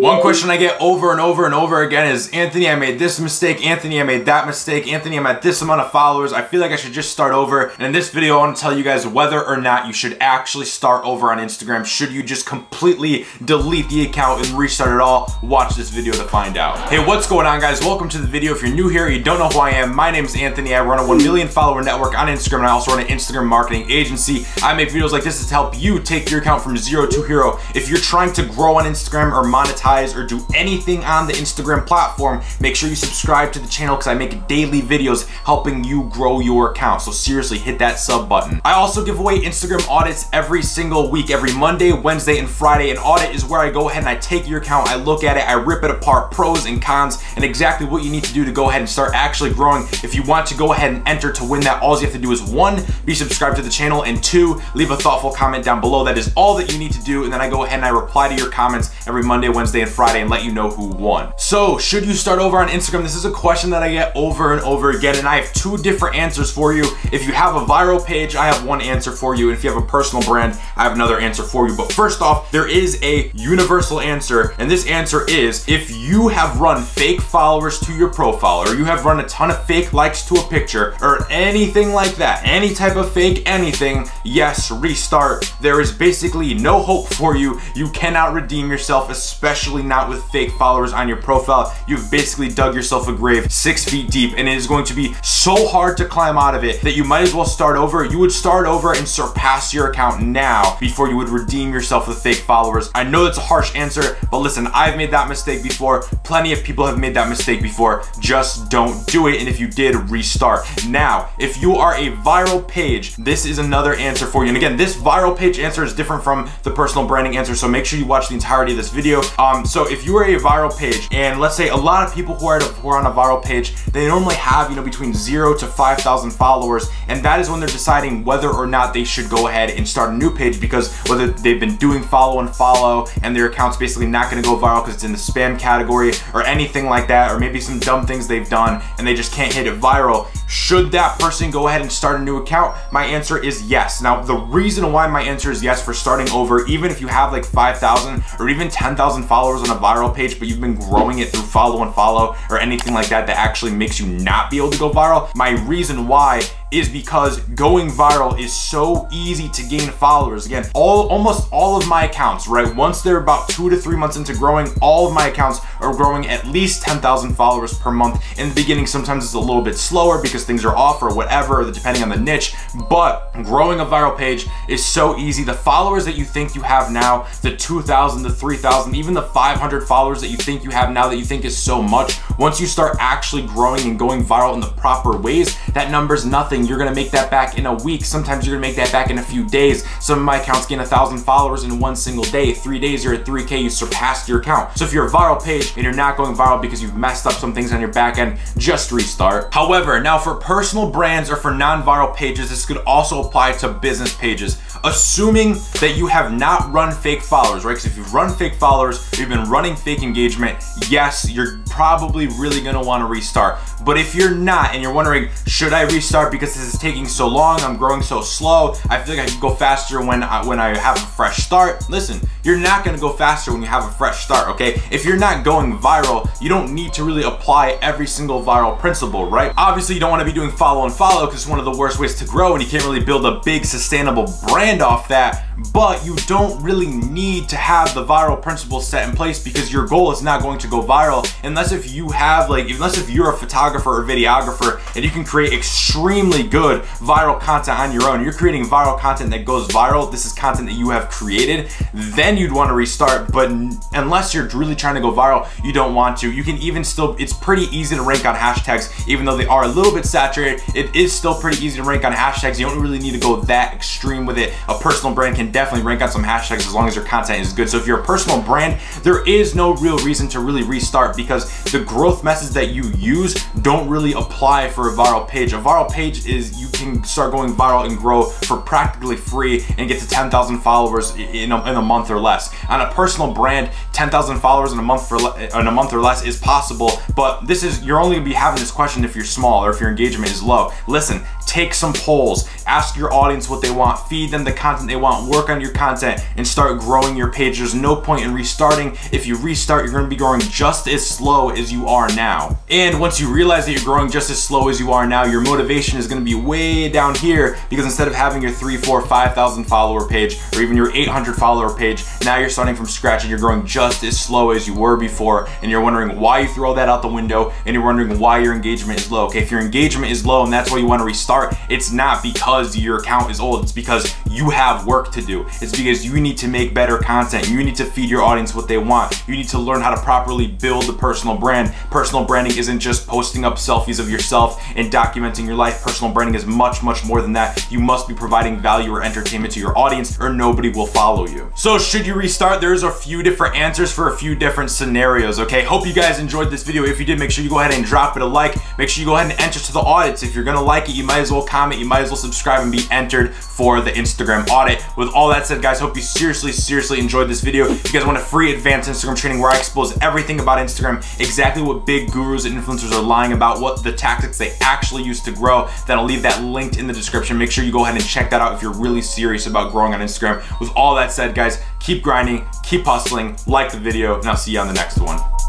One question I get over and over and over again is, Anthony, I made this mistake. Anthony, I made that mistake. Anthony, I'm at this amount of followers. I feel like I should just start over. And in this video, I want to tell you guys whether or not you should actually start over on Instagram. Should you just completely delete the account and restart it all? Watch this video to find out. Hey, what's going on, guys? Welcome to the video. If you're new here, you don't know who I am, my name is Anthony. I run a 1 million follower network on Instagram, and I also run an Instagram marketing agency. I make videos like this to help you take your account from zero to hero. If you're trying to grow on Instagram or monetize or do anything on the Instagram platform, make sure you subscribe to the channel because I make daily videos helping you grow your account. So seriously, hit that sub button. I also give away Instagram audits every single week, every Monday, Wednesday, and Friday. An audit is where I go ahead and I take your account, I look at it, I rip it apart, pros and cons, and exactly what you need to do to go ahead and start actually growing. If you want to go ahead and enter to win that, all you have to do is 1, be subscribed to the channel, and 2, leave a thoughtful comment down below. That is all that you need to do, and then I go ahead and I reply to your comments every Monday, Wednesday, and Friday and let you know who won. So, should you start over on Instagram? This is a question that I get over and over again, and I have 2 different answers for you. If you have a viral page, I have one answer for you, and if you have a personal brand, I have another answer for you. But first off, there is a universal answer, and this answer is, if you have run fake followers to your profile, or you have run a ton of fake likes to a picture, or anything like that, any type of fake anything, yes, restart. There is basically no hope for you. You cannot redeem yourself, especially not with fake followers on your profile. You've basically dug yourself a grave 6 feet deep, and it is going to be so hard to climb out of it that you might as well start over. You would start over and surpass your account now before you would redeem yourself with fake followers. I know that's a harsh answer, but listen, I've made that mistake before. Plenty of people have made that mistake before. Just don't do it, and if you did, restart. Now, if you are a viral page, this is another answer for you. And again, this viral page answer is different from the personal branding answer, so make sure you watch the entirety of this video. So if you are a viral page, and let's say a lot of people who are on a viral page, they normally have, between 0 to 5,000 followers, and that is when they're deciding whether or not they should go ahead and start a new page, because whether they've been doing follow and follow and their account's basically not going to go viral because it's in the spam category or anything like that, or maybe some dumb things they've done and they just can't hit it viral. Should that person go ahead and start a new account? My answer is yes. Now, the reason why my answer is yes for starting over, even if you have like 5,000 or even 10,000 followers on a viral page, but you've been growing it through follow and follow or anything like that that actually makes you not be able to go viral, my reason why is because going viral is so easy to gain followers. Again, almost all of my accounts, right? Once they're about 2 to 3 months into growing, all of my accounts are growing at least 10,000 followers per month. In the beginning, sometimes it's a little bit slower because things are off or whatever, depending on the niche, but growing a viral page is so easy. The followers that you think you have now, the 2,000, the 3,000, even the 500 followers that you think you have now that you think is so much, once you start actually growing and going viral in the proper ways, that number's nothing. You're gonna make that back in a week. Sometimes you're gonna make that back in a few days. Some of my accounts gain 1,000 followers in one single day. 3 days, you're at 3K, you surpassed your account. So if you're a viral page and you're not going viral because you've messed up some things on your back end, just restart. However, now for personal brands or for non-viral pages, this could also apply to business pages. Assuming that you have not run fake followers, right? Because if you've run fake followers, you've been running fake engagement, yes, you're probably really gonna wanna restart. But if you're not, and you're wondering, should I restart because this is taking so long, I'm growing so slow, I feel like I can go faster when I have a fresh start. Listen, you're not gonna go faster when you have a fresh start, okay? If you're not going viral, you don't need to really apply every single viral principle, right? Obviously, you don't wanna be doing follow and follow because it's one of the worst ways to grow, and you can't really build a big sustainable brand off that, but you don't really need to have the viral principles set in place because your goal is not going to go viral unless if you're a photographer or videographer and you can create extremely good viral content on your own. You're creating viral content that goes viral. This is content that you have created. Then you'd want to restart, but unless you're really trying to go viral, you don't want to. You can even still, it's pretty easy to rank on hashtags, even though they are a little bit saturated. It is still pretty easy to rank on hashtags. You don't really need to go that extreme with it. A personal brand can definitely rank on some hashtags as long as your content is good. So if you're a personal brand, there is no real reason to really restart because the growth methods that you use don't really apply for a viral page. A viral page is you can start going viral and grow for practically free and get to 10,000 followers in a month or less. On a personal brand, 10,000 followers in a month or less is possible, but you're only gonna be having this question if you're small or if your engagement is low. Listen, take some polls, ask your audience what they want, feed them the content they want, work on your content, and start growing your page. There's no point in restarting. If you restart, you're gonna be growing just as slow as you are now. And once you realize that you're growing just as slow as you are now, your motivation is gonna be way down here, because instead of having your 3, 4, 5,000 follower page, or even your 800 follower page, now you're starting from scratch and you're growing just as slow as you were before, and you're wondering why you threw all that out the window, and you're wondering why your engagement is low. Okay, if your engagement is low and that's why you wanna restart, it's not because your account is old, it's because you have work to do. It's because you need to make better content. You need to feed your audience what they want. You need to learn how to properly build a personal brand. Personal branding isn't just posting up selfies of yourself and documenting your life. Personal branding is much, much more than that. You must be providing value or entertainment to your audience, or nobody will follow you. So should you restart? There's a few different answers for a few different scenarios, okay? Hope you guys enjoyed this video. If you did, make sure you go ahead and drop it a like. Make sure you go ahead and enter to the audits. If you're gonna like it, you might as well comment, you might as well subscribe and be entered for the Instagram audit. With all that said, guys, hope you seriously enjoyed this video. If you guys want a free advanced Instagram training where I expose everything about Instagram, exactly what big gurus and influencers are lying about, what the tactics they actually use to grow, then I'll leave that linked in the description. Make sure you go ahead and check that out if you're really serious about growing on Instagram. With all that said, guys, keep grinding, keep hustling, like the video, and I'll see you on the next one.